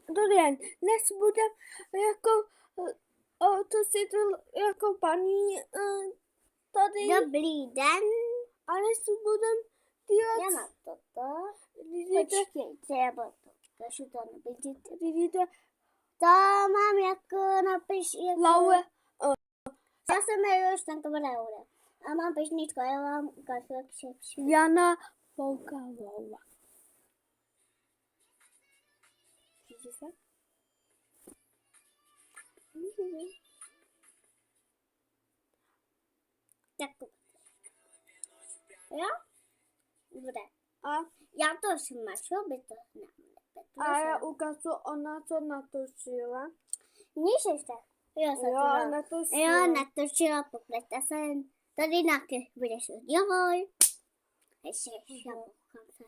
Dorian, dnes budem jako to si to jako paní tady. Dobrý den. A dnes budem dělat. Já mám toto. Vidíte? Počkej, třeba to. Kašu to nevidíte. Vidíte? To mám jako napiš jako... Laura. Já se jmenuji Štanková Laura. A mám pešničku, já vám ukážu, jak se píše. Jana Poukalová. Vidíte se? Tak jo? Bude. A Já to smažu, aby to nepetlo. a já ukážu ona, co natočila. Nížeš tak. Jo, natočila. Jo, natočila, popleta jsem. Tady nějaké budeš uděloj. Ještě jablkám se.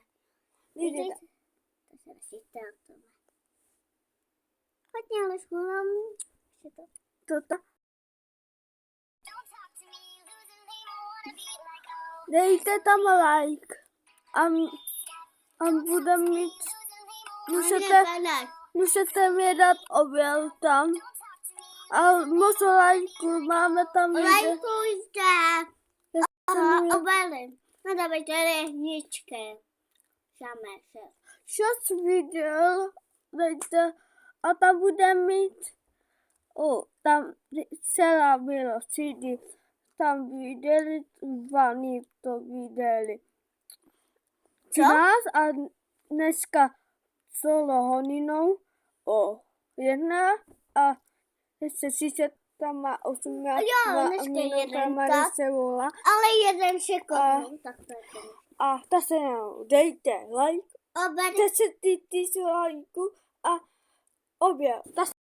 Vidíte? To se rozsvíte a to má. Hodně, ale školám. Toto. Dejte tam like. A budeme mít, můžete mi dát oběl tam. A moc lajků, máme tam video. Lajkujte. Obelím. No dávaj tady hníčky. Samé se. 6 video dejte a tam bude mít, tam celá bylo CD. Tam viděli, vani to viděli. Co? Nás a dneska solo hodinou o 1 a ještě 30 tam má 18 dneska se volá. Ale jeden šekovný. Tak to je to. A ta se nám dejte like, Obelím. 10 000 lajků a oběl.